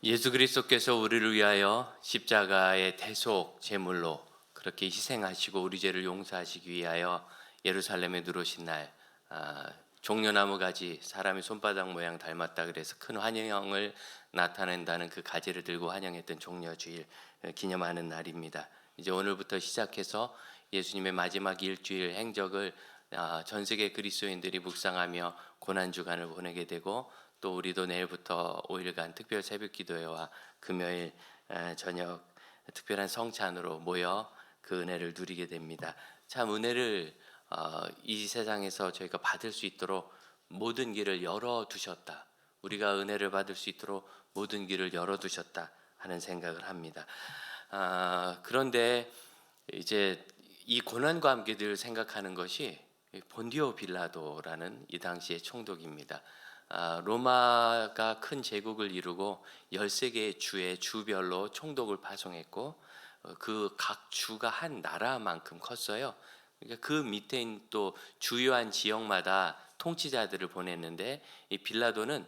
예수 그리스도께서 우리를 위하여 십자가의 대속 제물로 그렇게 희생하시고 우리 죄를 용서하시기 위하여 예루살렘에 들어오신 날, 종려나무 가지 사람의 손바닥 모양 닮았다 그래서 큰 환영을 나타낸다는 그 가지를 들고 환영했던 종려주일 기념하는 날입니다. 이제 오늘부터 시작해서 예수님의 마지막 일주일 행적을 전 세계 그리스도인들이 묵상하며 고난 주간을 보내게 되고, 또 우리도 내일부터 5일간 특별 새벽 기도회와 금요일 저녁 특별한 성찬으로 모여 그 은혜를 누리게 됩니다. 참 은혜를 이 세상에서 저희가 받을 수 있도록 모든 길을 열어두셨다. 우리가 은혜를 받을 수 있도록 모든 길을 열어두셨다 하는 생각을 합니다. 그런데 이제 이 고난과 함께 늘 생각하는 것이 본디오 빌라도라는 이 당시의 총독입니다. 로마가 큰 제국을 이루고 13개의 주의 주별로 총독을 파송했고, 그 각 주가 한 나라만큼 컸어요. 그러니까 그 밑에 또 주요한 지역마다 통치자들을 보냈는데, 이 빌라도는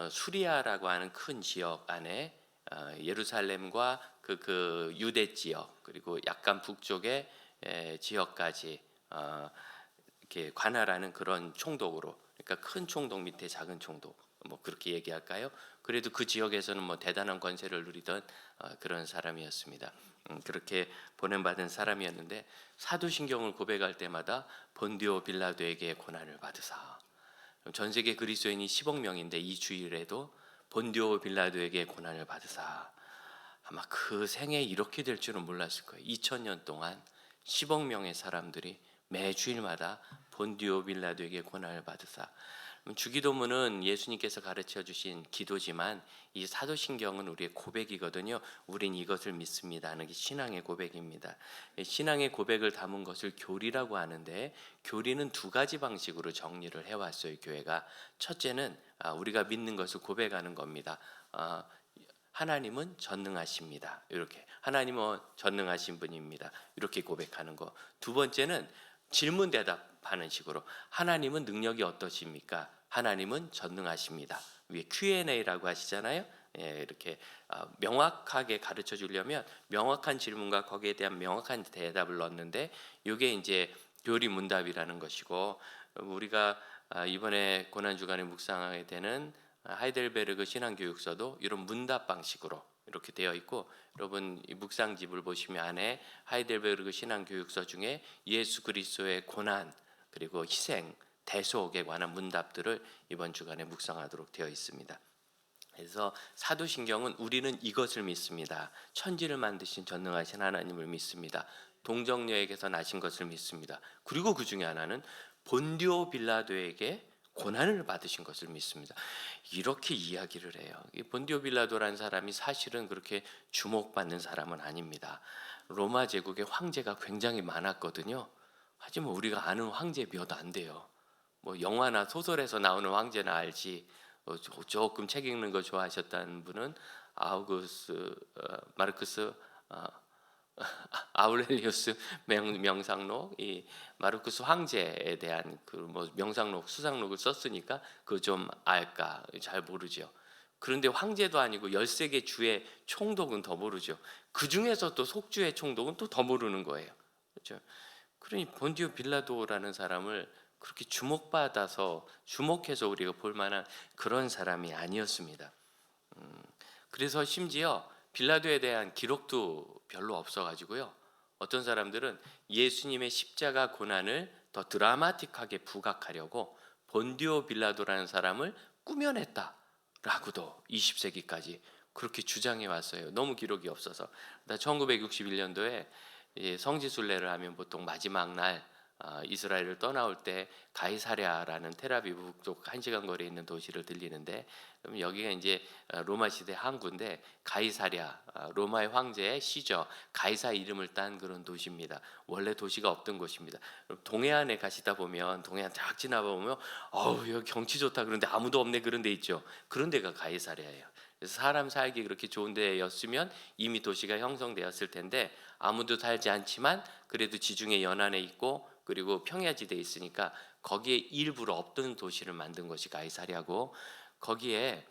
수리아라고 하는 큰 지역 안에 예루살렘과 그 유대 지역, 그리고 약간 북쪽의 지역까지 이렇게 관할하는 그런 총독으로, 그러니까 큰 총독 밑에 작은 총독, 뭐 그렇게 얘기할까요? 그래도 그 지역에서는 뭐 대단한 권세를 누리던 그런 사람이었습니다. 그렇게 보냄받은 사람이었는데, 사도신경을 고백할 때마다 본디오 빌라도에게 고난을 받으사. 전 세계 그리스도인이 10억 명인데 이 주일에도 본디오 빌라도에게 고난을 받으사. 아마 그 생에 이렇게 될 줄은 몰랐을 거예요. 2000년 동안 10억 명의 사람들이 매 주일마다 본디오 빌라도에게 고난을 받으사. 주기도문은 예수님께서 가르쳐 주신 기도지만 이 사도신경은 우리의 고백이거든요. 우린 이것을 믿습니다 하는 게 신앙의 고백입니다. 신앙의 고백을 담은 것을 교리라고 하는데, 교리는 두 가지 방식으로 정리를 해왔어요, 교회가. 첫째는 우리가 믿는 것을 고백하는 겁니다. 하나님은 전능하십니다. 이렇게 하나님은 전능하신 분입니다. 이렇게 고백하는 거. 두 번째는 질문 대답하는 식으로 하나님은 능력이 어떠십니까? 하나님은 전능하십니다. 위에 Q&A라고 하시잖아요. 이렇게 명확하게 가르쳐 주려면 명확한 질문과 거기에 대한 명확한 대답을 넣는데, 이게 이제 교리 문답이라는 것이고, 우리가 이번에 고난 주간에 묵상하게 되는 하이델베르그 신앙교육서도 이런 문답 방식으로 이렇게 되어 있고, 여러분 이 묵상집을 보시면 안에 하이델베르그 신앙교육서 중에 예수 그리스도의 고난 그리고 희생, 대속에 관한 문답들을 이번 주간에 묵상하도록 되어 있습니다. 그래서 사도신경은 우리는 이것을 믿습니다. 천지를 만드신 전능하신 하나님을 믿습니다. 동정녀에게서 나신 것을 믿습니다. 그리고 그 중에 하나는 본디오 빌라도에게 고난을 받으신 것을 믿습니다. 이렇게 이야기를 해요. 본디오 빌라도라는 사람이 사실은 그렇게 주목받는 사람은 아닙니다. 로마 제국의 황제가 굉장히 많았거든요. 하지만 우리가 아는 황제 몇 안 돼요. 뭐 영화나 소설에서 나오는 황제는 알지, 조금 책 읽는 거 좋아하셨다는 분은 아우구스 마르크스 아울렐리우스 명상록, 이 마르쿠스 황제에 대한 그 뭐 명상록 수상록을 썼으니까 그거 좀 알까? 잘 모르죠. 그런데 황제도 아니고 13개 주의 총독은 더 모르죠. 그 중에서 또 속주의 총독은 또 더 모르는 거예요. 그렇죠? 그러니 본디오 빌라도라는 사람을 그렇게 주목해서 우리가 볼 만한 그런 사람이 아니었습니다. 그래서 심지어 빌라도에 대한 기록도 별로 없어가지고요. 어떤 사람들은 예수님의 십자가 고난을 더 드라마틱하게 부각하려고 본디오 빌라도라는 사람을 꾸며냈다라고도 20세기까지 그렇게 주장해 왔어요. 너무 기록이 없어서. 1961년도에 성지순례를 하면 보통 마지막 날 이스라엘을 떠나올 때 가이사랴라는 텔아비브 북쪽 1시간 거리에 있는 도시를 들리는데, 그럼 여기가 이제 로마 시대 항구인데, 가이사랴, 로마의 황제의 시저 가이사 이름을 딴 그런 도시입니다. 원래 도시가 없던 곳입니다. 동해안에 가시다 보면, 동해안 쫙 지나가 보면 여기 경치 좋다 그런데 아무도 없네 그런 데 있죠. 그런 데가 가이사랴예요. 그래서 사람 살기 그렇게 좋은 데였으면 이미 도시가 형성되었을 텐데, 아무도 살지 않지만 그래도 지중해 연안에 있고 그리고 평야지대에 있으니까 거기에 일부러 없던 도시를 만든 것이 가이사랴고, 거기에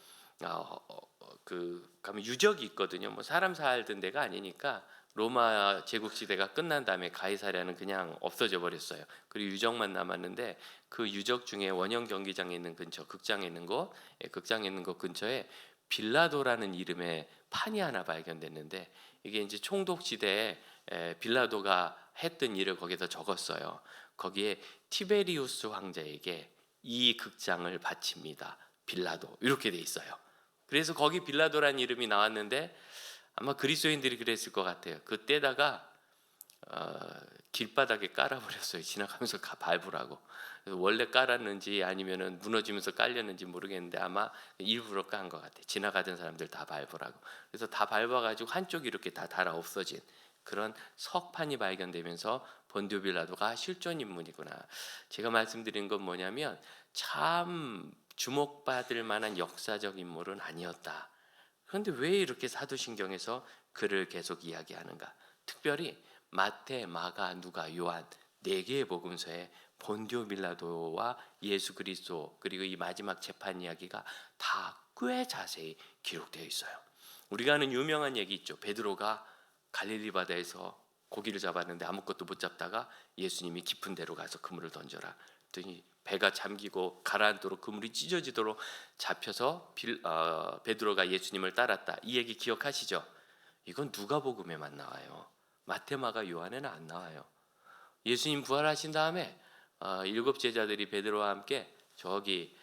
그 가면 유적이 있거든요. 뭐 사람 살던 데가 아니니까 로마 제국 시대가 끝난 다음에 가이사랴는 그냥 없어져 버렸어요. 그리고 유적만 남았는데 그 유적 중에 원형 경기장에 있는 근처, 극장에 있는 곳, 극장에 있는 곳 근처에 빌라도라는 이름의 판이 하나 발견됐는데 이게 이제 총독 시대에 빌라도가 했던 일을 거기서 적었어요. 거기에 티베리우스 황제에게 이 극장을 바칩니다. 빌라도 이렇게 돼 있어요. 그래서 거기 빌라도라는 이름이 나왔는데 아마 그리스도인들이 그랬을 것 같아요. 그때다가 길바닥에 깔아버렸어요. 지나가면서 밟으라고. 그래서 원래 깔았는지 아니면은 무너지면서 깔렸는지 모르겠는데 아마 일부러 깐 것 같아요. 지나가던 사람들 다 밟으라고. 그래서 다 밟아가지고 한쪽이 이렇게 다 달아 없어진 그런 석판이 발견되면서 본디오 빌라도가 실존 인물이구나. 제가 말씀드린 건 뭐냐면 참 주목받을 만한 역사적 인물은 아니었다. 그런데 왜 이렇게 사도신경에서 그를 계속 이야기하는가? 특별히 마태, 마가, 누가, 요한 네 개의 복음서에 본디오 빌라도와 예수 그리스도 그리고 이 마지막 재판 이야기가 다 꽤 자세히 기록되어 있어요. 우리가 아는 유명한 얘기 있죠. 베드로가 갈릴리 바다에서 고기를 잡았는데 아무것도 못 잡다가 예수님이 깊은 데로 가서 그물을 던져라. 그랬더니 배가 잠기고 가라앉도록 그물이 찢어지도록 잡혀서 베드로가 예수님을 따랐다. 이 얘기 기억하시죠? 이건 누가복음에만 나와요. 마태, 마가, 요한에는 안 나와요. 예수님 부활하신 다음에 7 제자들이 베드로와 함께 저기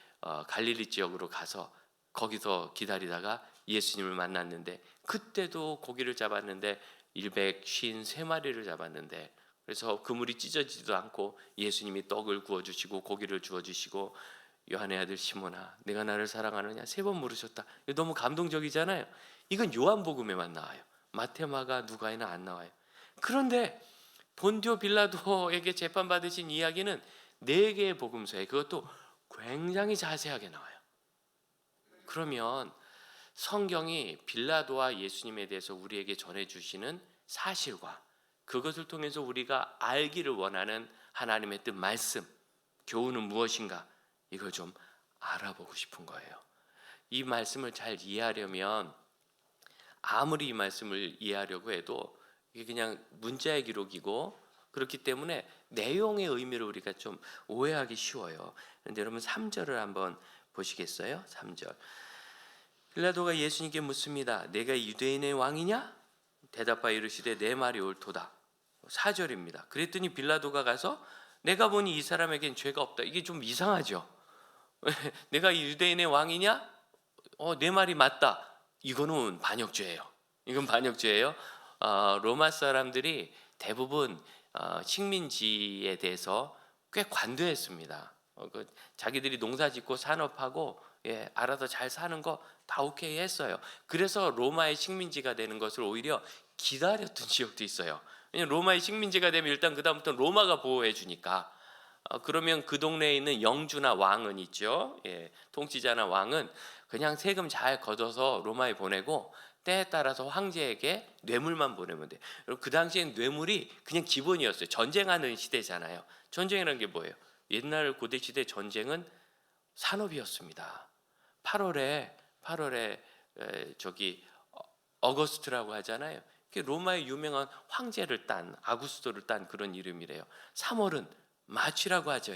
갈릴리 지역으로 가서 거기서 기다리다가 예수님을 만났는데 그때도 고기를 잡았는데 153마리를 잡았는데 그래서 그물이 찢어지지도 않고 예수님이 떡을 구워주시고 고기를 주어주시고 요한의 아들 시몬아 내가 나를 사랑하느냐 3번 물으셨다. 너무 감동적이잖아요. 이건 요한복음에만 나와요. 마태, 마가, 누가에는 안 나와요. 그런데 본디오 빌라도에게 재판받으신 이야기는 4개의 복음서에 그것도 굉장히 자세하게 나와요. 그러면 성경이 빌라도와 예수님에 대해서 우리에게 전해주시는 사실과 그것을 통해서 우리가 알기를 원하는 하나님의 뜻 말씀, 교훈은 무엇인가 이걸 좀 알아보고 싶은 거예요. 이 말씀을 잘 이해하려면 아무리 이 말씀을 이해하려고 해도 이게 그냥 문자의 기록이고 그렇기 때문에 내용의 의미를 우리가 좀 오해하기 쉬워요. 그런데 여러분 3절을 한번 보시겠어요? 3절 빌라도가 예수님께 묻습니다. 내가 유대인의 왕이냐? 대답하여 이르시되 내 말이 옳도다. 4절입니다. 그랬더니 빌라도가 가서 내가 보니 이 사람에겐 죄가 없다. 이게 좀 이상하죠. 내가 유대인의 왕이냐? 내 말이 맞다. 이거는 반역죄예요. 이건 반역죄예요. 로마 사람들이 대부분 식민지에 대해서 꽤 관대했습니다. 자기들이 농사짓고 산업하고 알아서 잘 사는 거 다 오케이 했어요. 그래서 로마의 식민지가 되는 것을 오히려 기다렸던 지역도 있어요. 왜냐면 로마의 식민지가 되면 일단 그다음부터 로마가 보호해 주니까. 그러면 그 동네에 있는 영주나 왕은 있죠. 통치자나 왕은 그냥 세금 잘 걷어서 로마에 보내고 때에 따라서 황제에게 뇌물만 보내면 돼. 그 당시엔 뇌물이 그냥 기본이었어요. 전쟁하는 시대잖아요. 전쟁이라는 게 뭐예요? 옛날 고대 시대 전쟁은 산업이었습니다. 8월에 저기 어거스트라고 하잖아요. 로마의 유명한 황제를 딴 아구스토를 딴 그런 이름이래요. 3월은 마취라고 하죠.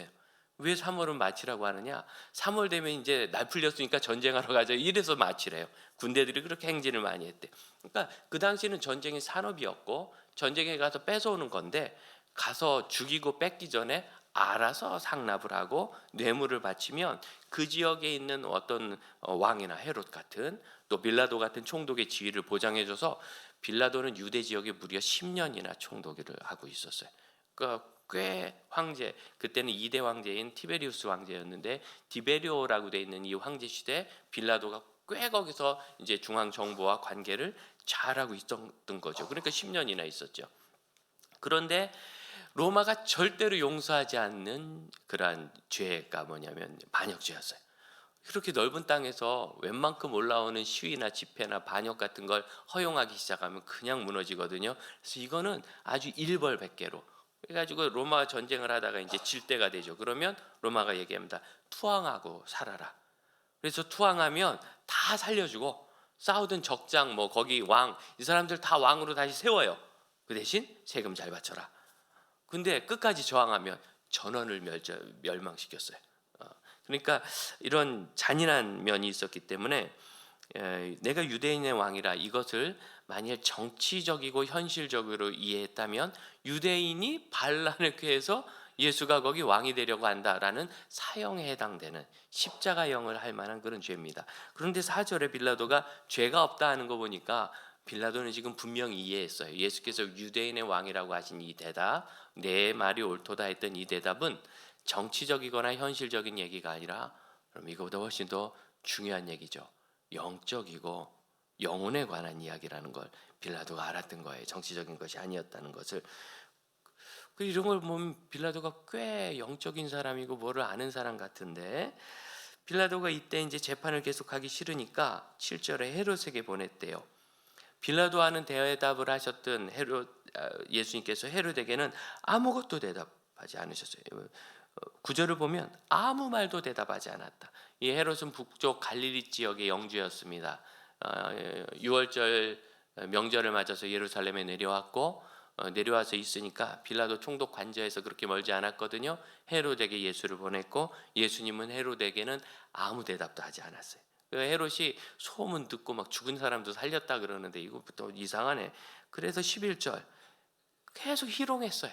왜 3월은 마취라고 하느냐? 3월 되면 이제 날 풀렸으니까 전쟁하러 가자. 이래서 마취래요. 군대들이 그렇게 행진을 많이 했대. 그러니까 그 당시에는 전쟁이 산업이었고 전쟁에 가서 뺏어오는 건데 가서 죽이고 뺏기 전에 알아서 상납을 하고 뇌물을 바치면 그 지역에 있는 어떤 왕이나 헤롯 같은 또 빌라도 같은 총독의 지위를 보장해줘서 빌라도는 유대 지역에 무려 10년이나 총독을 하고 있었어요. 그러니까 꽤 황제, 그때는 2대 황제인 티베리우스 황제였는데 디베리오라고 돼 있는 이 황제 시대 빌라도가 꽤 거기서 이제 중앙 정부와 관계를 잘하고 있었던 거죠. 그러니까 10년이나 있었죠. 그런데 로마가 절대로 용서하지 않는 그러한 죄가 뭐냐면 반역죄였어요. 그렇게 넓은 땅에서 웬만큼 올라오는 시위나 집회나 반역 같은 걸 허용하기 시작하면 그냥 무너지거든요. 그래서 이거는 아주 일벌백계로 그래가지고 로마가 전쟁을 하다가 이제 질 때가 되죠. 그러면 로마가 얘기합니다. 투항하고 살아라. 그래서 투항하면 다 살려주고 싸우던 적장 뭐 거기 왕 이 사람들 다 왕으로 다시 세워요. 그 대신 세금 잘 바쳐라. 근데 끝까지 저항하면 전원을 멸망시켰어요. 그러니까 이런 잔인한 면이 있었기 때문에 내가 유대인의 왕이라 이것을 만일 정치적이고 현실적으로 이해했다면 유대인이 반란을 꾀해서 예수가 거기 왕이 되려고 한다라는 사형에 해당되는 십자가형을 할 만한 그런 죄입니다. 그런데 4절에 빌라도가 죄가 없다 하는 거 보니까 빌라도는 지금 분명히 이해했어요. 예수께서 유대인의 왕이라고 하신 이 대답, 내 말이 옳도다 했던 이 대답은 정치적이거나 현실적인 얘기가 아니라 그럼 이거보다 훨씬 더 중요한 얘기죠. 영적이고 영혼에 관한 이야기라는 걸 빌라도가 알았던 거예요. 정치적인 것이 아니었다는 것을. 이런 걸 보면 빌라도가 꽤 영적인 사람이고 뭐를 아는 사람 같은데, 빌라도가 이때 이제 재판을 계속하기 싫으니까 7절에 헤롯에게 보냈대요. 빌라도와는 대답을 하셨던 예수님께서 헤롯에게는 아무것도 대답하지 않으셨어요. 9절을 보면 아무 말도 대답하지 않았다. 이 헤롯은 북쪽 갈릴리 지역의 영주였습니다. 6월절 명절을 맞아서 예루살렘에 내려왔고 내려와서 있으니까 빌라도 총독 관저에서 그렇게 멀지 않았거든요. 헤롯에게 예수를 보냈고 예수님은 헤롯에게는 아무 대답도 하지 않았어요. 헤롯이 소문 듣고 막 죽은 사람도 살렸다 그러는데 이거부터 이상하네. 그래서 11절 계속 희롱했어요.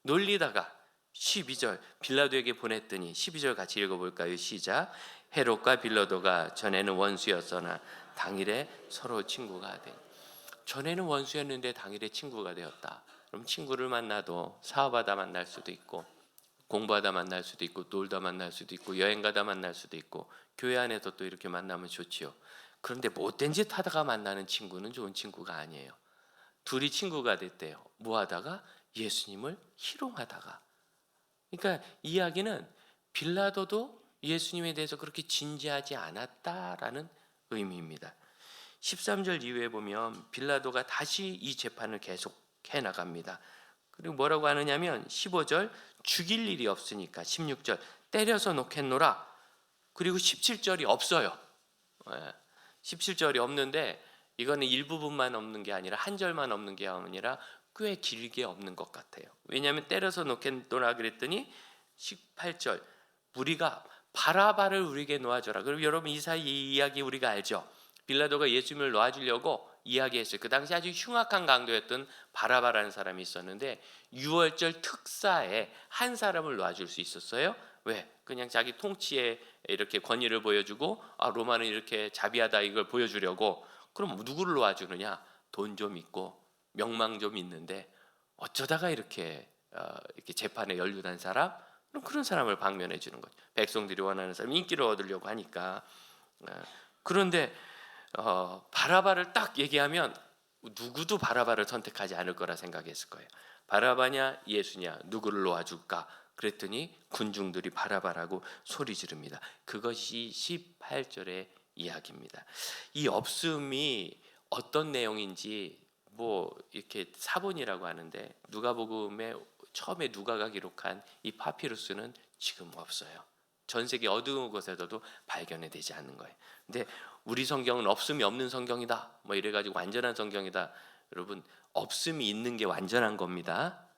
놀리다가 12절 빌라도에게 보냈더니 12절 같이 읽어볼까요? 시작. 헤롯과 빌라도가 전에는 원수였으나 당일에 서로 친구가 된. 전에는 원수였는데 당일에 친구가 되었다. 그럼 친구를 만나도 사업하다 만날 수도 있고 공부하다 만날 수도 있고 놀다 만날 수도 있고 여행 가다 만날 수도 있고 교회 안에서 또 이렇게 만나면 좋지요. 그런데 못된 짓 하다가 만나는 친구는 좋은 친구가 아니에요. 둘이 친구가 됐대요. 뭐 하다가? 예수님을 희롱하다가. 그러니까 이야기는 빌라도도 예수님에 대해서 그렇게 진지하지 않았다라는 의미입니다. 13절 이후에 보면 빌라도가 다시 이 재판을 계속해 나갑니다. 그리고 뭐라고 하느냐면 15절 죽일 일이 없으니까 16절 때려서 놓겠노라. 그리고 17절이 없어요. 17절이 없는데 이거는 일부분만 없는 게 아니라 한 절만 없는 게 아니라 꽤 길게 없는 것 같아요. 왜냐하면 때려서 놓겠노라 그랬더니 18절 우리가 바라바를 우리에게 놓아줘라. 그럼 여러분 이 사이 이 이야기 우리가 알죠. 빌라도가 예수님을 놓아주려고 이야기했어요. 그 당시 아주 흉악한 강도였던 바라바라는 사람이 있었는데 6월절 특사에 한 사람을 놓아줄 수 있었어요. 왜? 그냥 자기 통치에 이렇게 권위를 보여주고 로마는 이렇게 자비하다 이걸 보여주려고. 그럼 누구를 놓아주느냐? 돈 좀 있고 명망 좀 있는데 어쩌다가 이렇게 재판에 연루된 사람? 그럼 그런 사람을 방면해 주는 거죠. 백성들이 원하는 사람, 인기를 얻으려고 하니까. 그런데 바라바를 딱 얘기하면 누구도 바라바를 선택하지 않을 거라 생각했을 거예요. 바라바냐 예수냐 누구를 놓아줄까? 그랬더니 군중들이 바라바라고 소리 지릅니다. 그것이 18절의 이야기입니다. 이 없음이 어떤 내용인지 뭐 이렇게 사본이라고 하는데 누가복음에 처음에 누가가 기록한 이 파피루스는 지금 없어요. 전 세계 어두운 곳에서도 발견이 되지 않는 거예요. 근데 우리 성경은 없음이 없는 성경이다. 뭐 이래가지고 완전한 성경이다. 여러분 없음이 있는 게 완전한 겁니다.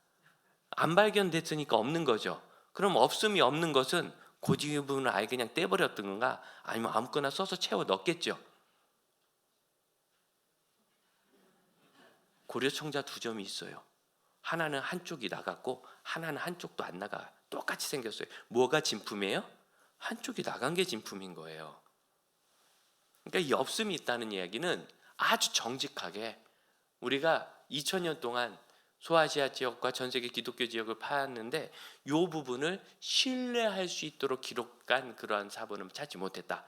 안 발견됐으니까 없는 거죠. 그럼 없음이 없는 것은 고지 부분을 아예 그냥 떼버렸던 건가? 아니면 아무거나 써서 채워 넣겠죠. 고려청자 두 점이 있어요. 하나는 한쪽이 나갔고 하나는 한쪽도 안 나가. 똑같이 생겼어요. 뭐가 진품이에요? 한쪽이 나간 게 진품인 거예요. 그러니까 이 없음이 있다는 이야기는 아주 정직하게 우리가 2000년 동안 소아시아 지역과 전 세계 기독교 지역을 파았는데 이 부분을 신뢰할 수 있도록 기록한 그러한 사본은 찾지 못했다.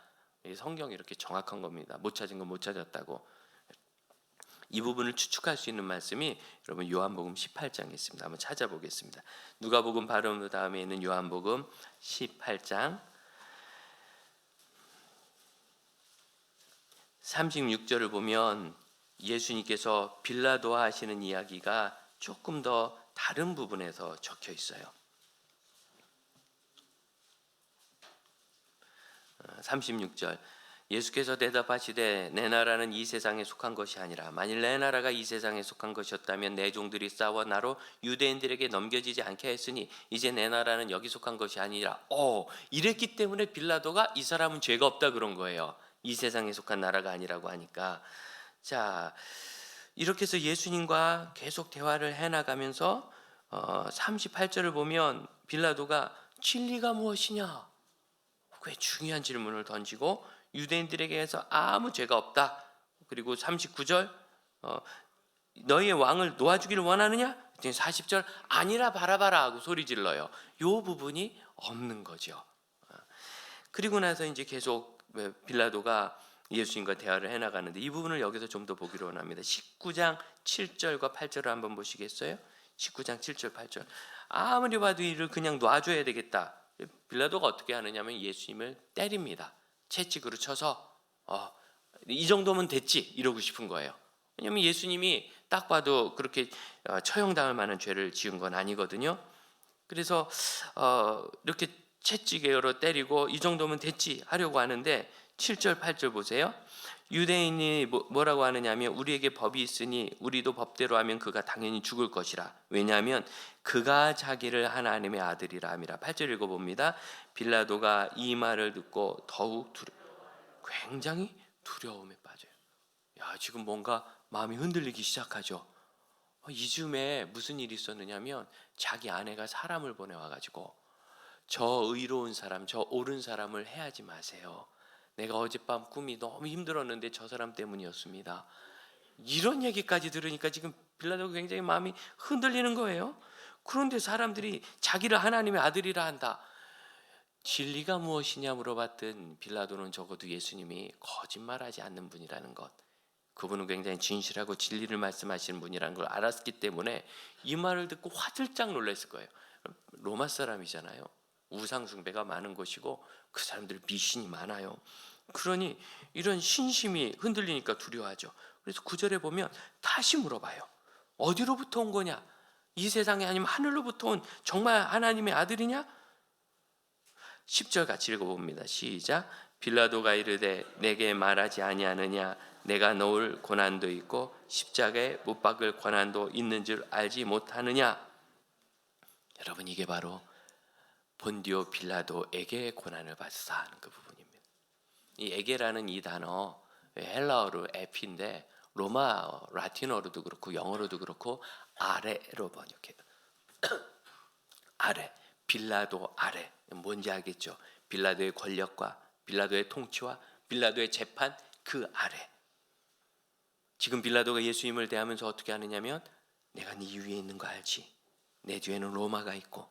성경이 이렇게 정확한 겁니다. 못 찾은 건 못 찾았다고. 이 부분을 추측할 수 있는 말씀이 여러분 요한복음 18장에 있습니다. 한번 찾아보겠습니다. 누가복음 바로 다음에 있는 요한복음 18장 36절을 보면 예수님께서 빌라도와 하시는 이야기가 조금 더 다른 부분에서 적혀 있어요. 36절 예수께서 대답하시되 내 나라는 이 세상에 속한 것이 아니라 만일 내 나라가 이 세상에 속한 것이었다면 내 종들이 싸워 나로 유대인들에게 넘겨지지 않게 했으니 이제 내 나라는 여기 속한 것이 아니라 이랬기 때문에 빌라도가 이 사람은 죄가 없다 그런 거예요. 이 세상에 속한 나라가 아니라고 하니까. 자, 이렇게 해서 예수님과 계속 대화를 해나가면서 38절을 보면 빌라도가 진리가 무엇이냐? 꽤 중요한 질문을 던지고 유대인들에게서 아무 죄가 없다. 그리고 39절 너희의 왕을 놓아주기를 원하느냐? 40절 아니라 바라바라 하고 소리 질러요. 이 부분이 없는 거죠. 그리고 나서 이제 계속 빌라도가 예수님과 대화를 해나가는데 이 부분을 여기서 좀 더 보기로 원합니다. 19장 7절과 8절을 한번 보시겠어요? 19장 7절 8절 아무리 봐도 이를 그냥 놔줘야 되겠다. 빌라도가 어떻게 하느냐면 예수님을 때립니다. 채찍으로 쳐서 이 정도면 됐지 이러고 싶은 거예요. 왜냐하면 예수님이 딱 봐도 그렇게 처형당할 만한 죄를 지은 건 아니거든요. 그래서 이렇게 채찍으로 때리고 이 정도면 됐지 하려고 하는데 7절 8절 보세요. 유대인이 뭐라고 하느냐면 우리에게 법이 있으니 우리도 법대로 하면 그가 당연히 죽을 것이라. 왜냐하면 그가 자기를 하나님의 아들이라 함이라. 8절 읽어봅니다. 빌라도가 이 말을 듣고 더욱 굉장히 두려움에 빠져요. 지금 뭔가 마음이 흔들리기 시작하죠. 이쯤에 무슨 일이 있었느냐면 자기 아내가 사람을 보내와가지고 저 의로운 사람, 저 옳은 사람을 해하지 마세요. 내가 어젯밤 꿈이 너무 힘들었는데 저 사람 때문이었습니다. 이런 얘기까지 들으니까 지금 빌라도가 굉장히 마음이 흔들리는 거예요. 그런데 사람들이 자기를 하나님의 아들이라 한다. 진리가 무엇이냐 물어봤던 빌라도는 적어도 예수님이 거짓말하지 않는 분이라는 것, 그분은 굉장히 진실하고 진리를 말씀하시는 분이라는 걸 알았기 때문에 이 말을 듣고 화들짝 놀랐을 거예요. 로마 사람이잖아요. 우상 숭배가 많은 곳이고 그 사람들 미신이 많아요. 그러니 이런 신심이 흔들리니까 두려워하죠. 그래서 9절에 보면 다시 물어봐요. 어디로부터 온 거냐? 이 세상에 아니면 하늘로부터 온 정말 하나님의 아들이냐? 10절 같이 읽어봅니다. 시작. 빌라도가 이르되 내게 말하지 아니하느냐? 내가 놓을 고난도 있고 십자가에 못 박을 고난도 있는 줄 알지 못하느냐? 여러분, 이게 바로 본디오 빌라도에게 고난을 받으사 하는 그 부분입니다. 이 에게라는 이 단어 헬라어로 에피인데 로마 라틴어로도 그렇고 영어로도 그렇고 아래로 번역해요. 아래, 빌라도 아래. 뭔지 알겠죠? 빌라도의 권력과 빌라도의 통치와 빌라도의 재판 그 아래. 지금 빌라도가 예수님을 대하면서 어떻게 하느냐면 내가 네 위에 있는 거 알지? 내 뒤에는 로마가 있고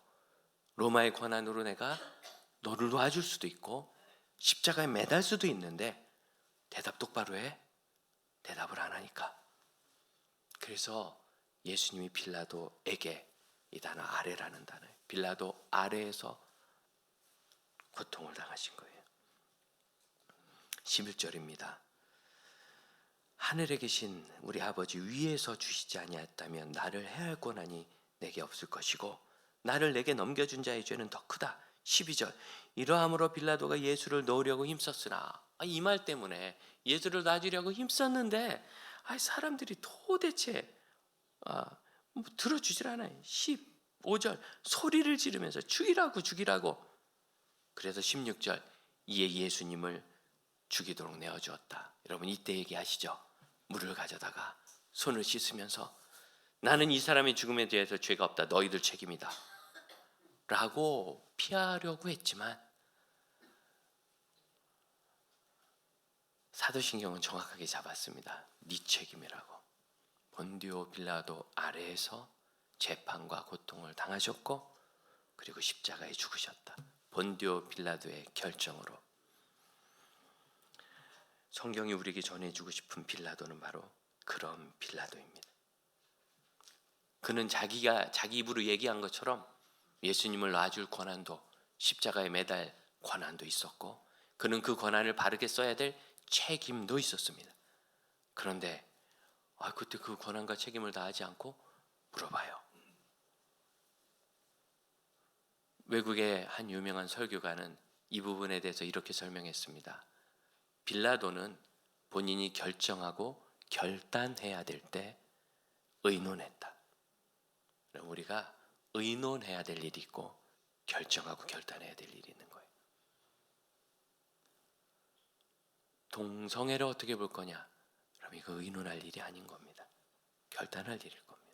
로마의 권한으로 내가 너를 놔줄 수도 있고 십자가에 매달 수도 있는데 대답 똑바로 해. 대답을 안 하니까. 그래서 예수님이 빌라도에게 이 단어 아래라는 단어, 빌라도 아래에서 고통을 당하신 거예요. 11절입니다. 하늘에 계신 우리 아버지 위에서 주시지 아니하였다면 나를 해할 권한이 내게 없을 것이고 나를 내게 넘겨준 자의 죄는 더 크다. 12절. 이러함으로 빌라도가 예수를 넣으려고 힘썼으나, 이 말 때문에 예수를 놔주려고 힘썼는데 사람들이 도대체 들어주질 않아요. 15절. 소리를 지르면서 죽이라고. 그래서 16절. 이에 예수님을 죽이도록 내어주었다. 여러분, 이때 얘기하시죠. 물을 가져다가 손을 씻으면서 나는 이 사람의 죽음에 대해서 죄가 없다. 너희들 책임이다. 라고 피하려고 했지만 사도신경은 정확하게 잡았습니다. 네 책임이라고. 본디오 빌라도 아래에서 재판과 고통을 당하셨고 그리고 십자가에 죽으셨다. 본디오 빌라도의 결정으로. 성경이 우리에게 전해주고 싶은 빌라도는 바로 그런 빌라도입니다. 그는 자기가 자기 입으로 얘기한 것처럼 예수님을 놔줄 권한도, 십자가에 매달 권한도 있었고 그는 그 권한을 바르게 써야 될 책임도 있었습니다. 그런데 그때 그 권한과 책임을 다하지 않고 물어봐요. 외국의 한 유명한 설교가는 이 부분에 대해서 이렇게 설명했습니다. 빌라도는 본인이 결정하고 결단해야 될 때 의논했다. 그럼 우리가 의논해야 될 일이 있고 결정하고 결단해야 될 일이 있는 거예요. 동성애를 어떻게 볼 거냐? 그럼 이거 의논할 일이 아닌 겁니다. 결단할 일일 겁니다.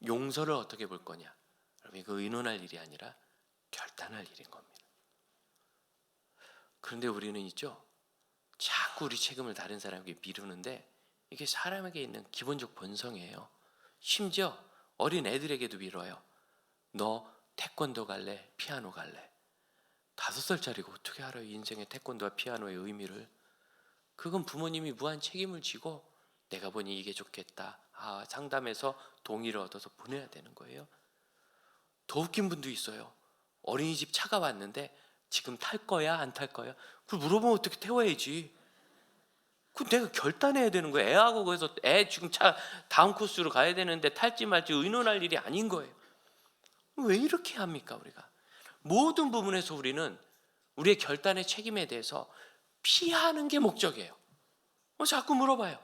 용서를 어떻게 볼 거냐? 그럼 이거 의논할 일이 아니라 결단할 일인 겁니다. 그런데 우리는 있죠, 자꾸 우리 책임을 다른 사람에게 미루는데 이게 사람에게 있는 기본적 본성이에요. 심지어 어린 애들에게도 미뤄요. 너 태권도 갈래? 피아노 갈래? 5살짜리가 어떻게 알아요? 인생의 태권도와 피아노의 의미를. 그건 부모님이 무한 책임을 지고 내가 보니 이게 좋겠다, 상담해서 동의를 얻어서 보내야 되는 거예요. 더 웃긴 분도 있어요. 어린이집 차가 왔는데 지금 탈 거야? 안 탈 거야? 그걸 물어보면 어떻게 태워야지. 그 내가 결단해야 되는 거예요. 애하고 그래서 애 지금 차 다음 코스로 가야 되는데 탈지 말지 의논할 일이 아닌 거예요. 왜 이렇게 합니까? 우리가 모든 부분에서 우리는 우리의 결단의 책임에 대해서 피하는 게 목적이에요. 자꾸 물어봐요.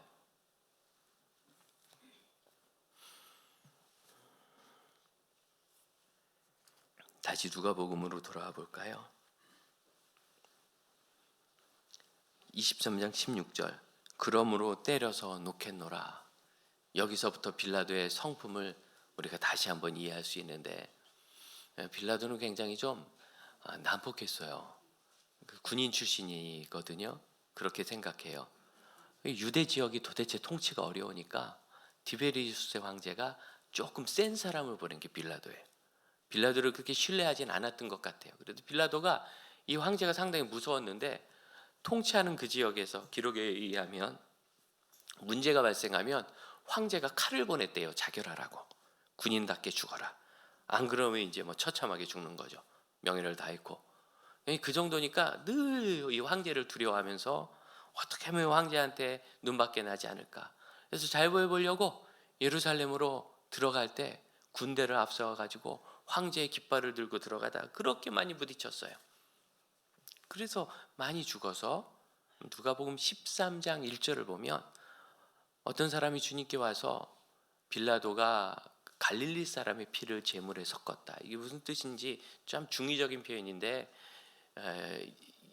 다시 누가복음으로 돌아와 볼까요? 23장 16절. 그러므로 때려서 놓겠노라. 여기서부터 빌라도의 성품을 우리가 다시 한번 이해할 수 있는데, 빌라도는 굉장히 좀 난폭했어요. 군인 출신이거든요. 그렇게 생각해요. 유대 지역이 도대체 통치가 어려우니까 디베리우스 황제가 조금 센 사람을 보낸 게 빌라도예요. 빌라도를 그렇게 신뢰하진 않았던 것 같아요. 그래도 빌라도가 이 황제가 상당히 무서웠는데, 통치하는 그 지역에서 기록에 의하면 문제가 발생하면 황제가 칼을 보냈대요. 자결하라고. 군인답게 죽어라. 안 그러면 이제 뭐 처참하게 죽는 거죠. 명예를 다했고. 그 정도니까 늘 이 황제를 두려워하면서 어떻게 하면 황제한테 눈밖에 나지 않을까. 그래서 잘 보여보려고 예루살렘으로 들어갈 때 군대를 앞세워 가지고 황제의 깃발을 들고 들어가다 그렇게 많이 부딪혔어요. 그래서 많이 죽어서 누가복음 13장 1절을 보면 어떤 사람이 주님께 와서 빌라도가 갈릴리 사람의 피를 제물에 섞었다. 이게 무슨 뜻인지 좀 중의적인 표현인데,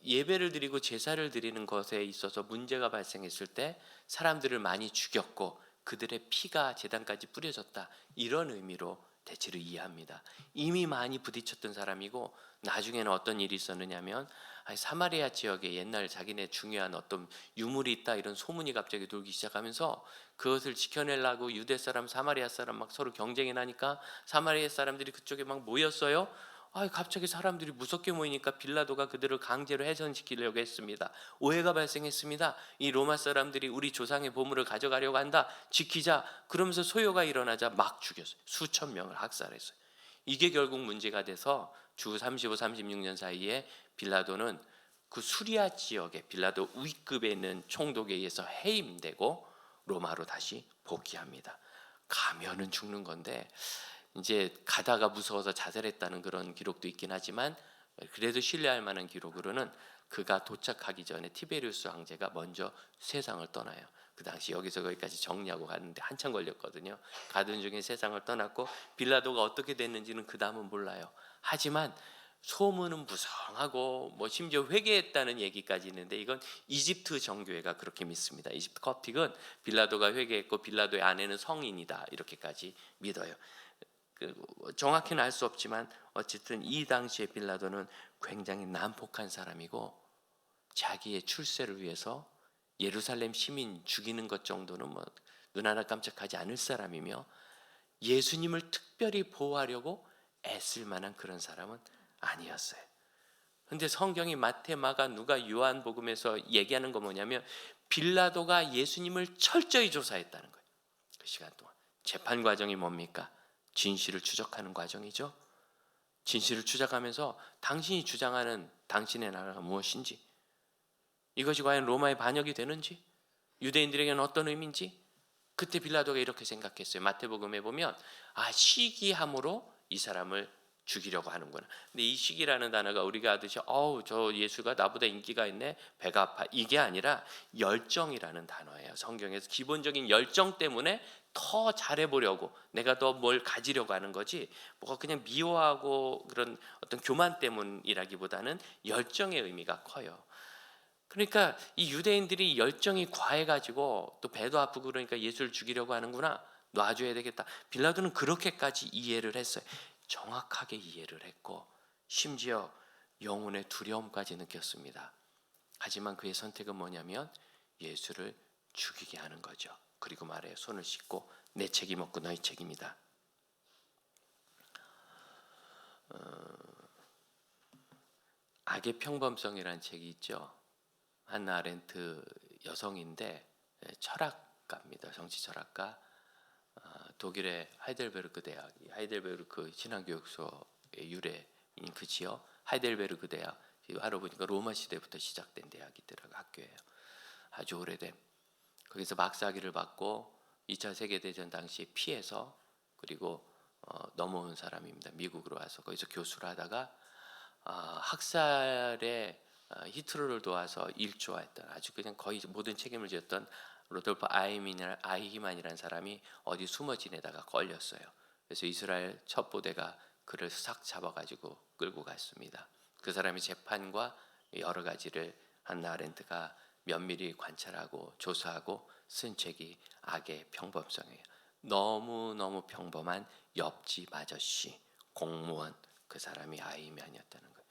예배를 드리고 제사를 드리는 것에 있어서 문제가 발생했을 때 사람들을 많이 죽였고 그들의 피가 제단까지 뿌려졌다, 이런 의미로 대체로 이해합니다. 이미 많이 부딪혔던 사람이고 나중에는 어떤 일이 있었느냐면, 사마리아 지역에 옛날 자기네 중요한 어떤 유물이 있다 이런 소문이 갑자기 돌기 시작하면서 그것을 지켜내려고 유대 사람 사마리아 사람 막 서로 경쟁이 나니까 사마리아 사람들이 그쪽에 막 모였어요. 갑자기 사람들이 무섭게 모이니까 빌라도가 그들을 강제로 해산시키려고 했습니다. 오해가 발생했습니다. 이 로마 사람들이 우리 조상의 보물을 가져가려고 한다, 지키자. 그러면서 소요가 일어나자 막 죽였어요. 수천 명을 학살했어요. 이게 결국 문제가 돼서 주 35, 36년 사이에 빌라도는 그 수리아 지역에 빌라도 위급에 있는 총독에 의해서 해임되고 로마로 다시 복귀합니다. 가면은 죽는 건데 이제 가다가 무서워서 자살했다는 그런 기록도 있긴 하지만, 그래도 신뢰할 만한 기록으로는 그가 도착하기 전에 티베리우스 황제가 먼저 세상을 떠나요. 그 당시 여기서 거기까지 정리하고 가는데 한참 걸렸거든요. 가던 중에 세상을 떠났고 빌라도가 어떻게 됐는지는 그 다음은 몰라요. 하지만 소문은 무성하고 뭐 심지어 회개했다는 얘기까지 있는데, 이건 이집트 정교회가 그렇게 믿습니다. 이집트 kop틱은 빌라도가 회개했고 빌라도의 아내는 성인이다 이렇게까지 믿어요. 정확히는 알 수 없지만 어쨌든 이 당시에 빌라도는 굉장히 난폭한 사람이고 자기의 출세를 위해서 예루살렘 시민 죽이는 것 정도는 뭐 눈 하나 깜짝하지 않을 사람이며, 예수님을 특별히 보호하려고 애쓸 만한 그런 사람은 아니었어요. 그런데 성경이 마태, 마가, 누가, 요한복음에서 얘기하는 거 뭐냐면 빌라도가 예수님을 철저히 조사했다는 거예요. 그 시간 동안 재판 과정이 뭡니까? 진실을 추적하는 과정이죠. 진실을 추적하면서 당신이 주장하는 당신의 나라가 무엇인지, 이것이 과연 로마의 반역이 되는지, 유대인들에게는 어떤 의미인지. 그때 빌라도가 이렇게 생각했어요. 마태복음에 보면 시기함으로 이 사람을 죽이려고 하는구나. 근데 이 시기라는 단어가 우리가 하듯이 저 예수가 나보다 인기가 있네, 배가 아파, 이게 아니라 열정이라는 단어예요. 성경에서 기본적인 열정 때문에 더 잘해보려고, 내가 더 뭘 가지려고 하는 거지, 뭐가 그냥 미워하고 그런 어떤 교만 때문이라기보다는 열정의 의미가 커요. 그러니까 이 유대인들이 열정이 과해가지고 또 배도 아프고 그러니까 예수를 죽이려고 하는구나, 놔줘야 되겠다. 빌라도는 그렇게까지 이해를 했어요. 정확하게 이해를 했고 심지어 영혼의 두려움까지 느꼈습니다. 하지만 그의 선택은 뭐냐면 예수를 죽이게 하는 거죠. 그리고 말해요. 손을 씻고 내 책임 없고 너희 책임이다. 악의 평범성이라는 책이 있죠. 한나 아렌트 여성인데 철학가입니다. 정치 철학가. 독일의 하이델베르크 대학, 하이델베르크 신앙교육소의 유래인 그 지역 하이델베르크 대학. 알아 보니까 로마 시대부터 시작된 대학이더라고요. 학교예요. 아주 오래된. 거기서 박사학위를 받고 2차 세계대전 당시에 피해서 그리고 넘어온 사람입니다. 미국으로 와서 거기서 교수를 하다가 학살에 히틀러를 도와서 일조했던, 아주 그냥 거의 모든 책임을 졌던 로돌프 아이히만이라는 사람이 어디 숨어 지내다가 걸렸어요. 그래서 이스라엘 첩보대가 그를 싹 잡아가지고 끌고 갔습니다. 그 사람의 재판과 여러 가지를 한나 아렌트가 면밀히 관찰하고 조사하고 쓴 책이 악의 평범성이에요. 너무너무 평범한 옆집 아저씨, 공무원, 그 사람이 아이히만이었다는 거예요.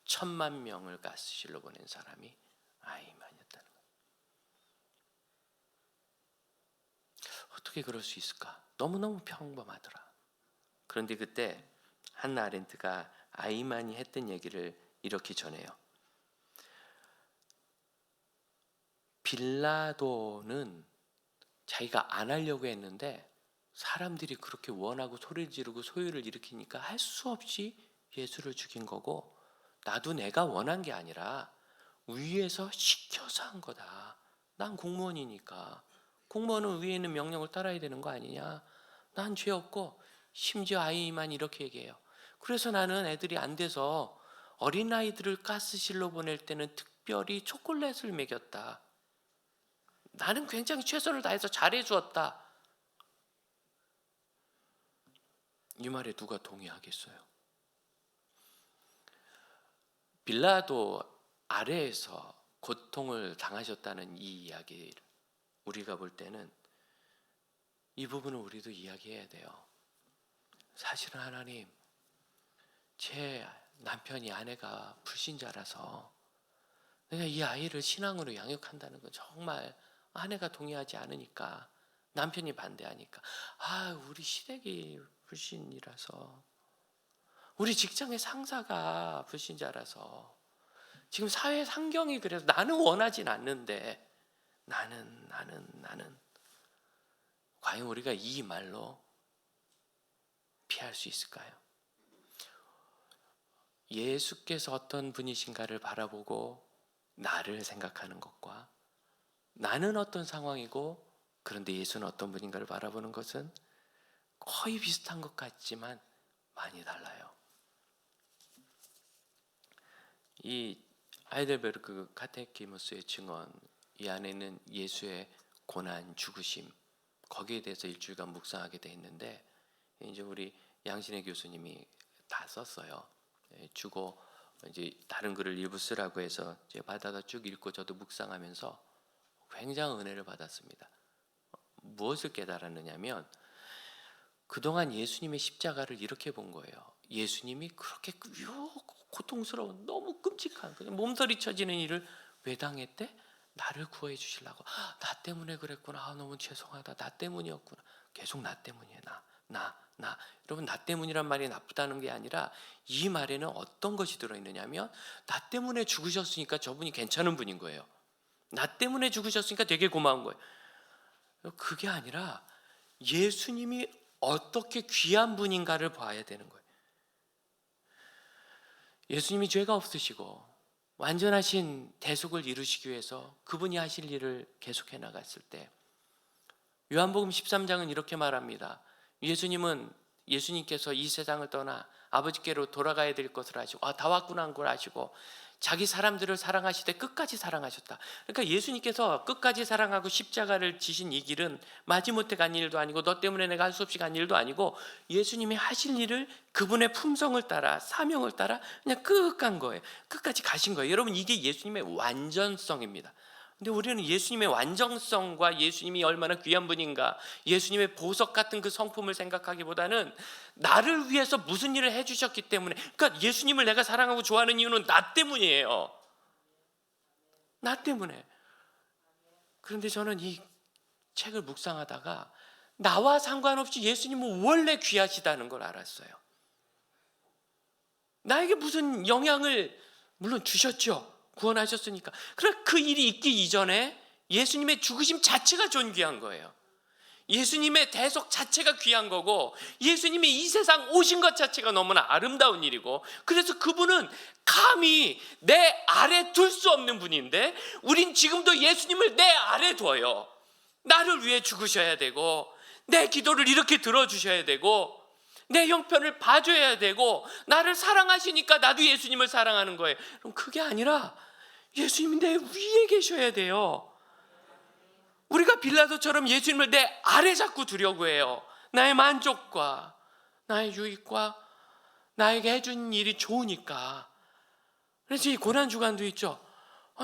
10,000,000명을 가스실로 보낸 사람이 아이히만이었다는 거예요. 어떻게 그럴 수 있을까? 너무너무 평범하더라. 그런데 그때 한나 아렌트가 아이히만이 했던 얘기를 이렇게 전해요. 빌라도는 자기가 안 하려고 했는데 사람들이 그렇게 원하고 소리를 지르고 소요를 일으키니까 할 수 없이 예수를 죽인 거고, 나도 내가 원한 게 아니라 위에서 시켜서 한 거다. 난 공무원이니까. 공무원은 위에 있는 명령을 따라야 되는 거 아니냐. 난 죄 없고. 심지어 아이만 이렇게 얘기해요. 그래서 나는 애들이 안 돼서 어린아이들을 가스실로 보낼 때는 특별히 초콜릿을 먹였다. 나는 굉장히 최선을 다해서 잘해주었다. 이 말에 누가 동의하겠어요? 빌라도 아래에서 고통을 당하셨다는 이 이야기를 우리가 볼 때는 이 부분을 우리도 이야기해야 돼요. 사실은 하나님, 제 남편이 아내가 불신자라서 내가 이 아이를 신앙으로 양육한다는 건 정말 아내가 동의하지 않으니까, 남편이 반대하니까, 우리 시댁이 불신이라서, 우리 직장의 상사가 불신자라서, 지금 사회 환경이 그래서 나는 원하진 않는데, 나는 과연 우리가 이 말로 피할 수 있을까요? 예수께서 어떤 분이신가를 바라보고 나를 생각하는 것과 나는 어떤 상황이고 그런데 예수는 어떤 분인가를 바라보는 것은 거의 비슷한 것 같지만 많이 달라요. 이 하이델베르크 카테키무스의 증언, 이 안에는 예수의 고난, 죽으심, 거기에 대해서 일주일간 묵상하게 돼 있는데, 이제 우리 양신의 교수님이 다 썼어요. 주고 이제 다른 글을 일부 쓰라고 해서 제가 받아다 쭉 읽고 저도 묵상하면서 굉장한 은혜를 받았습니다. 무엇을 깨달았느냐면 그동안 예수님의 십자가를 이렇게 본 거예요. 예수님이 그렇게 고통스러운 너무 끔찍한 몸서리 쳐지는 일을 왜 당했대? 나를 구해 주시려고. 나 때문에 그랬구나. 너무 죄송하다. 나 때문이었구나. 계속 나 때문이에요. 나. 여러분, 나 때문이란 말이 나쁘다는 게 아니라 이 말에는 어떤 것이 들어있느냐면 나 때문에 죽으셨으니까 저분이 괜찮은 분인 거예요. 나 때문에 죽으셨으니까 되게 고마운 거예요. 그게 아니라 예수님이 어떻게 귀한 분인가를 봐야 되는 거예요. 예수님이 죄가 없으시고 완전하신 대속을 이루시기 위해서 그분이 하실 일을 계속해 나갔을 때 요한복음 13장은 이렇게 말합니다. 예수님은 예수님께서 이 세상을 떠나 아버지께로 돌아가야 될 것을 아시고 다 왔구나 하는 걸 아시고 자기 사람들을 사랑하시되 끝까지 사랑하셨다. 그러니까 예수님께서 끝까지 사랑하고 십자가를 지신 이 길은 마지못해 간 일도 아니고 너 때문에 내가 할 수 없이 간 일도 아니고 예수님이 하실 일을 그분의 품성을 따라 사명을 따라 그냥 끝 간 거예요. 끝까지 가신 거예요. 여러분, 이게 예수님의 완전성입니다. 근데 우리는 예수님의 완전성과 예수님이 얼마나 귀한 분인가, 예수님의 보석 같은 그 성품을 생각하기보다는 나를 위해서 무슨 일을 해주셨기 때문에, 그러니까 예수님을 내가 사랑하고 좋아하는 이유는 나 때문이에요. 나 때문에. 그런데 저는 이 책을 묵상하다가 나와 상관없이 예수님은 원래 귀하시다는 걸 알았어요. 나에게 무슨 영향을 물론 주셨죠. 구원하셨으니까. 그러나 그 일이 있기 이전에 예수님의 죽으심 자체가 존귀한 거예요. 예수님의 대속 자체가 귀한 거고 예수님이 이 세상 오신 것 자체가 너무나 아름다운 일이고, 그래서 그분은 감히 내 아래 둘 수 없는 분인데 우린 지금도 예수님을 내 아래 둬요. 나를 위해 죽으셔야 되고 내 기도를 이렇게 들어주셔야 되고 내 형편을 봐줘야 되고 나를 사랑하시니까 나도 예수님을 사랑하는 거예요. 그럼 그게 아니라 예수님이 내 위에 계셔야 돼요. 우리가 빌라도처럼 예수님을 내 아래 잡고 두려고 해요. 나의 만족과 나의 유익과 나에게 해준 일이 좋으니까. 그래서 이 고난주간도 있죠.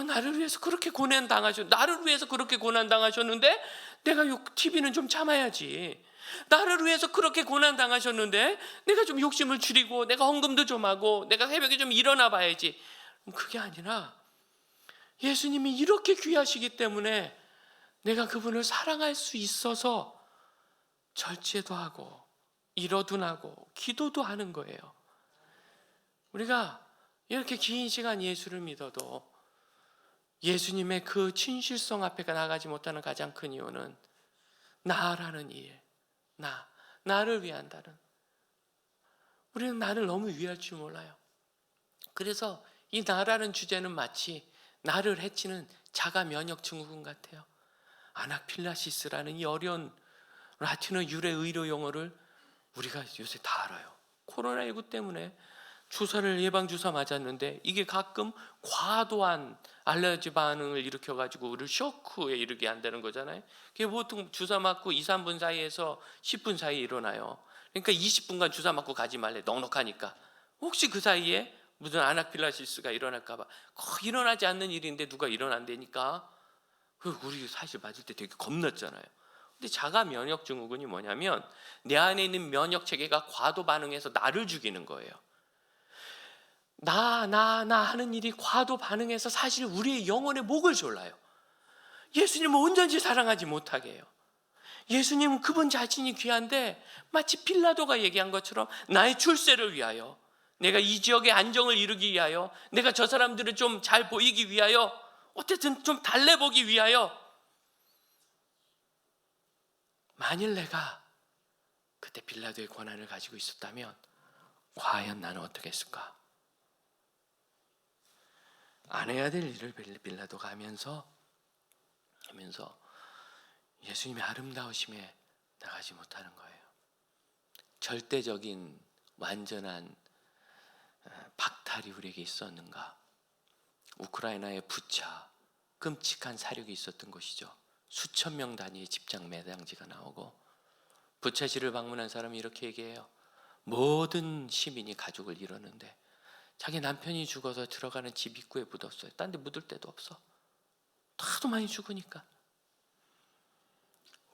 나를 위해서 그렇게 나를 위해서 그렇게 고난당하셨는데 내가 TV는 좀 참아야지. 나를 위해서 그렇게 고난당하셨는데 내가 좀 욕심을 줄이고 내가 헌금도 좀 하고 내가 새벽에 좀 일어나 봐야지. 그게 아니라 예수님이 이렇게 귀하시기 때문에 내가 그분을 사랑할 수 있어서 절제도 하고 일어도 하고 기도도 하는 거예요. 우리가 이렇게 긴 시간 예수를 믿어도 예수님의 그 진실성 앞에 나가지 못하는 가장 큰 이유는 나라는 일, 나를 위한다는, 우리는 나를 너무 위할 줄 몰라요. 그래서 이 나라는 주제는 마치 나를 해치는 자가 면역 증후군 같아요. 아나필라시스라는 이 어려운 라틴어 유래 의료 용어를 우리가 요새 다 알아요. 코로나19 때문에 주사를 예방주사 맞았는데 이게 가끔 과도한 알레르기 반응을 일으켜가지고 우리를 쇼크에 이르게 한다는 거잖아요. 그게 보통 주사 맞고 2, 3분 사이에서 10분 사이에 일어나요. 그러니까 20분간 주사 맞고 가지 말래, 넉넉하니까. 혹시 그 사이에 무슨 아나필라시스가 일어날까 봐. 거의 일어나지 않는 일인데 누가 일어난다니까. 우리 사실 맞을 때 되게 겁났잖아요. 근데 자가 면역 증후군이 뭐냐면 내 안에 있는 면역 체계가 과도 반응해서 나를 죽이는 거예요. 나 하는 일이 과도 반응해서 사실 우리의 영혼의 목을 졸라요. 예수님은 온전히 사랑하지 못하게 해요. 예수님은 그분 자신이 귀한데 마치 빌라도가 얘기한 것처럼 나의 출세를 위하여, 내가 이 지역의 안정을 이루기 위하여, 내가 저 사람들을 좀 잘 보이기 위하여, 어쨌든 좀 달래보기 위하여, 만일 내가 그때 빌라도의 권한을 가지고 있었다면 과연 나는 어떻게 했을까? 안 해야 될 일을 빌라도가 하면서 예수님의 아름다우심에 나가지 못하는 거예요. 절대적인 완전한 박탈이 우리에게 있었는가? 우크라이나의 부차, 끔찍한 사륙이 있었던 곳이죠. 수천 명 단위의 집장 매장지가 나오고, 부차시를 방문한 사람이 이렇게 얘기해요. 모든 시민이 가족을 잃었는데 자기 남편이 죽어서 들어가는 집 입구에 묻었어요. 딴 데 묻을 데도 없어. 하도 많이 죽으니까.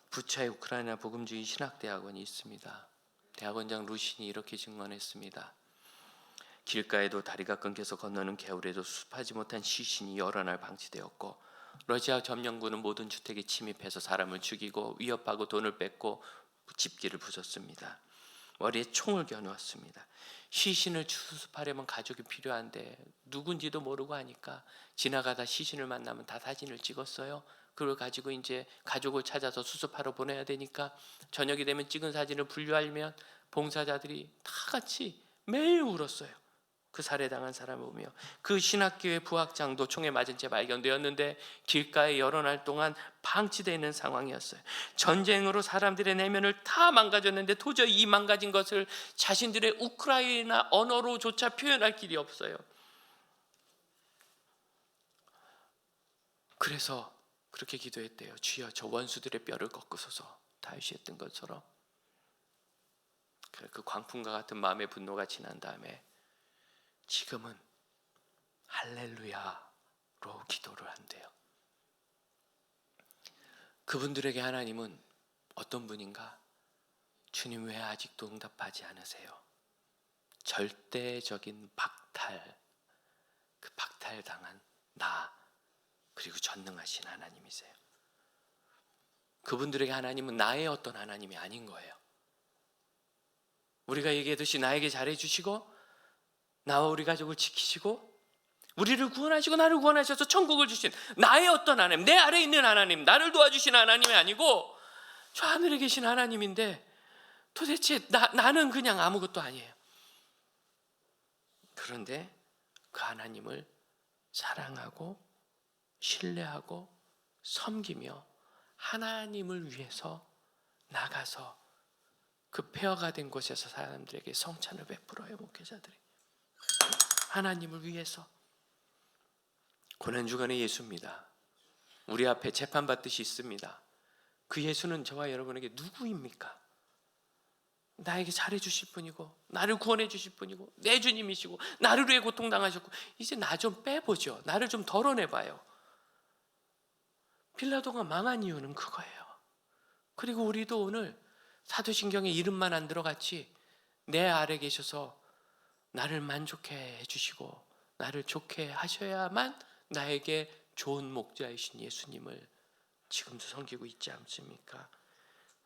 부차에 우크라이나 복음주의 신학대학원이 있습니다. 대학원장 루신이 이렇게 증언했습니다. 길가에도 다리가 끊겨서 건너는 개울에도 수습하지 못한 시신이 여러 날 방치되었고, 러시아 점령군은 모든 주택에 침입해서 사람을 죽이고 위협하고 돈을 뺏고 집기를 부쉈습니다. 머리에 총을 겨누었습니다. 시신을 수습하려면 가족이 필요한데 누군지도 모르고 하니까 지나가다 시신을 만나면 다 사진을 찍었어요. 그걸 가지고 이제 가족을 찾아서 수습하러 보내야 되니까 저녁이 되면 찍은 사진을 분류하면 봉사자들이 다 같이 매일 울었어요. 그 살해당한 사람을 보며 그 신학교의 부학장도 총에 맞은 채 발견되었는데 길가에 여러 날 동안 방치되어 있는 상황이었어요. 전쟁으로 사람들의 내면을 다 망가졌는데 도저히 이 망가진 것을 자신들의 우크라이나 언어로조차 표현할 길이 없어요. 그래서 그렇게 기도했대요. 주여, 저 원수들의 뼈를 꺾으소서. 다윗이 했던 것처럼. 그 광풍과 같은 마음의 분노가 지난 다음에 지금은 할렐루야로 기도를 한대요. 그분들에게 하나님은 어떤 분인가? 주님, 왜 아직도 응답하지 않으세요? 절대적인 박탈, 그 박탈당한 나, 그리고 전능하신 하나님이세요. 그분들에게 하나님은 나의 어떤 하나님이 아닌 거예요. 우리가 얘기했듯이 나에게 잘해주시고 나와 우리 가족을 지키시고 우리를 구원하시고 나를 구원하셔서 천국을 주신 나의 어떤 하나님, 내 아래에 있는 하나님, 나를 도와주신 하나님이 아니고 저 하늘에 계신 하나님인데 도대체 나는 그냥 아무것도 아니에요. 그런데 그 하나님을 사랑하고 신뢰하고 섬기며 하나님을 위해서 나가서 그 폐허가 된 곳에서 사람들에게 성찬을 베풀어요. 목회자들이 하나님을 위해서. 고난주간의 예수입니다. 우리 앞에 재판받듯이 있습니다. 그 예수는 저와 여러분에게 누구입니까? 나에게 잘해주실 분이고 나를 구원해 주실 분이고 내 주님이시고 나를 위해 고통당하셨고, 이제 나 좀 빼보죠. 나를 좀 덜어내봐요. 빌라도가 망한 이유는 그거예요. 그리고 우리도 오늘 사도신경에 이름만 안 들어갔지 내 아래 계셔서 나를 만족해 해주시고 나를 좋게 하셔야만 나에게 좋은 목자이신 예수님을 지금도 섬기고 있지 않습니까?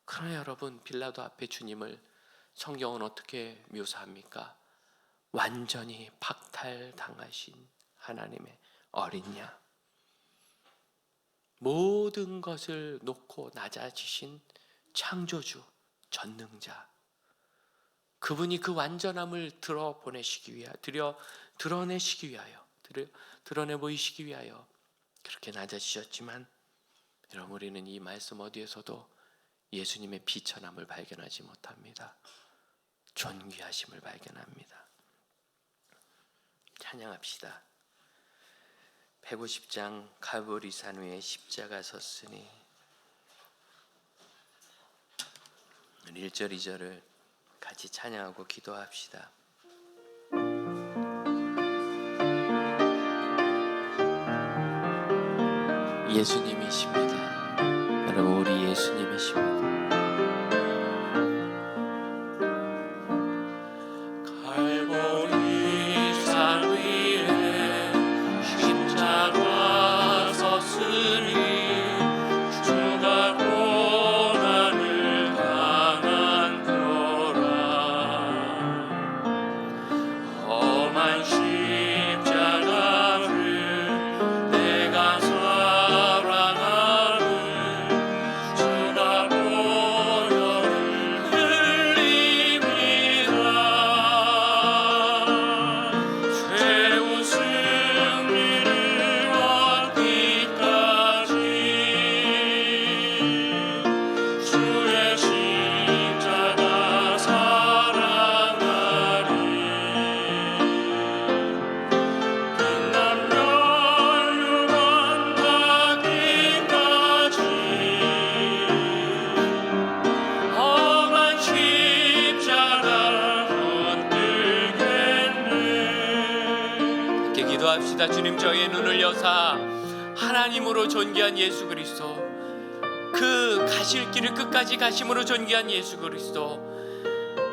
그러나 여러분, 빌라도 앞에 주님을 성경은 어떻게 묘사합니까? 완전히 박탈당하신 하나님의 어린 양, 모든 것을 놓고 낮아지신 창조주, 전능자, 그분이 그 완전함을 드러내시기 위하여 드러내 보이시기 위하여 그렇게 낮아지셨지만, 여러분, 우리는 이 말씀 어디에서도 예수님의 비천함을 발견하지 못합니다. 존귀하심을 발견합니다. 찬양합시다. 150장 갈보리산 위에 십자가 섰으니 1절 2절을 같이 찬양하고 기도합시다. 예수님이십니다. 여러분, 우리 예수님이십니다. 갈보리산 위에 십자가 섰으니 주가 고난을 당한 표라. 험한 십자가를 내가 사랑하는 주가 보혈을 흘림이라. 최후 승리를 얻기까지 주의 십자가 사랑하리. 빛난 멸류관 받기까지 험한 십자가를 붙들겠네. 이렇게 기도합시다. 주님, 저희의 눈을 여사 하나님으로 존귀한 예수 그리스도, 그 가실 길을 끝까지 가심으로 존귀한 예수 그리스도,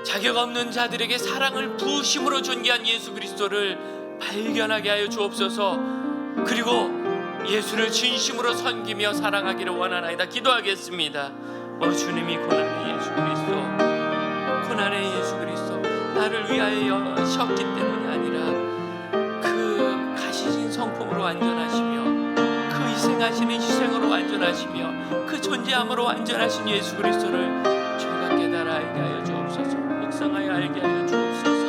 자격 없는 자들에게 사랑을 부으심으로 존귀한 예수 그리스도를 발견하게 하여 주옵소서. 그리고 예수를 진심으로 섬기며 사랑하기를 원하나이다. 기도하겠습니다. 주님이 고난의 예수 그리스도, 고난의 예수 그리스도, 나를 위하여 셨기 때문이 아니라 그 가시신 성품으로 완전하시며 그 희생하시는 희생으로 완전하시며 그 존재함으로 완전하신 예수 그리스도를 저희가 깨달아 알게 하여 주옵소서. 묵상하여 알게 하여 주옵소서.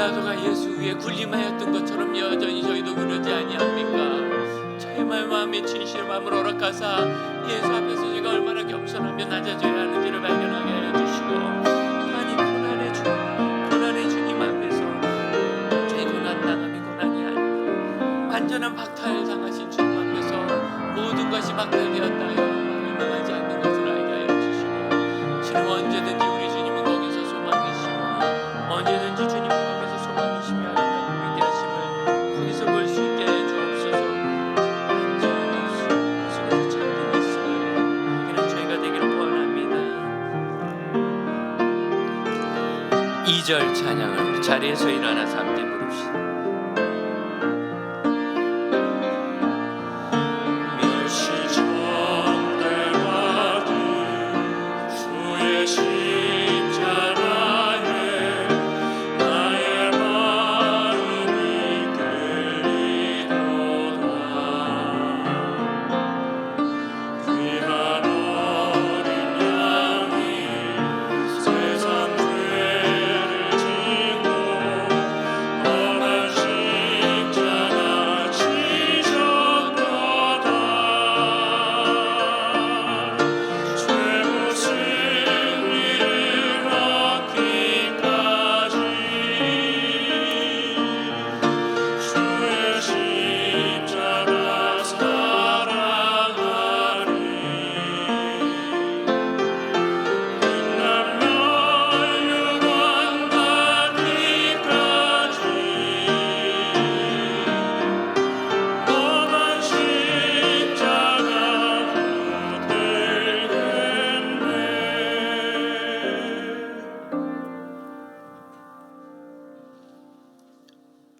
빌라도가 예수 위에 군림하였던 것처럼 여전히 저희도 그러지 아니합니까? 저의 마음에 진실의 마음을 허락하사 예수 앞에서 제가 얼마나 겸손하며 낮아져야 하는지를 발견하게 하여 주시고, 아니 고난의 주님 앞에서 저희 고난 당함이 고난이 아니요 완전한 박탈 당하신 주님 앞에서 모든 것이 박탈되었다 하여 실망하지 않는 것을 알게 하여 주시고, 주님 언제든지 우리 주님은 거기서 소망이시고 언제든지 주님은 거기서 소망이시며 아름다운 위대하심을 거기서 볼 수 있게 하여 주옵소서. 완전한 예수 그 속에서 참된 예수를 알게는 저희가 되기를 원합니다. 2절 찬양을 우리 자리에서 일어나서 함께 부릅시다.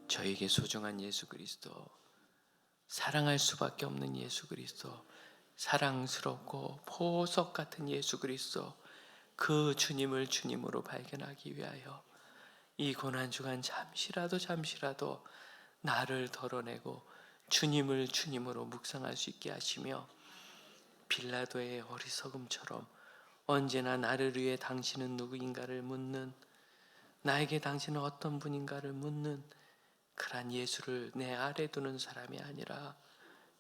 저에게 소중한 예수 그리스도, 사랑할 수밖에 없는 예수 그리스도, 사랑스럽고 보석 같은 예수 그리스도, 그 주님을 주님으로 발견하기 위하여 이 고난주간 잠시라도 나를 덜어내고 주님을 주님으로 묵상할 수 있게 하시며, 빌라도의 어리석음처럼 언제나 나를 위해 당신은 누구인가를 묻는, 나에게 당신은 어떤 분인가를 묻는 그러한 예수를 내 아래 두는 사람이 아니라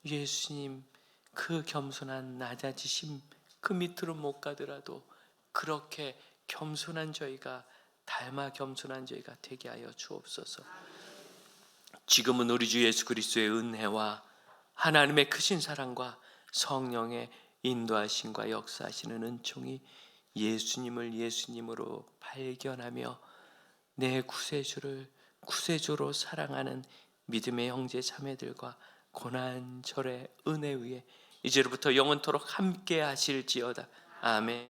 예수님 그 겸손한 낮아지심 그 밑으로 못 가더라도 그렇게 겸손한 저희가 닮아 겸손한 저희가 되게 하여 주옵소서. 지금은 우리 주 예수 그리스도의 은혜와 하나님의 크신 사랑과 성령의 인도하심과 역사하시는 은총이 예수님을 예수님으로 발견하며 내 구세주로 사랑하는 믿음의 형제 자매들과 고난절의 은혜 위에 이제로부터 영원토록 함께 하실지어다. 아멘.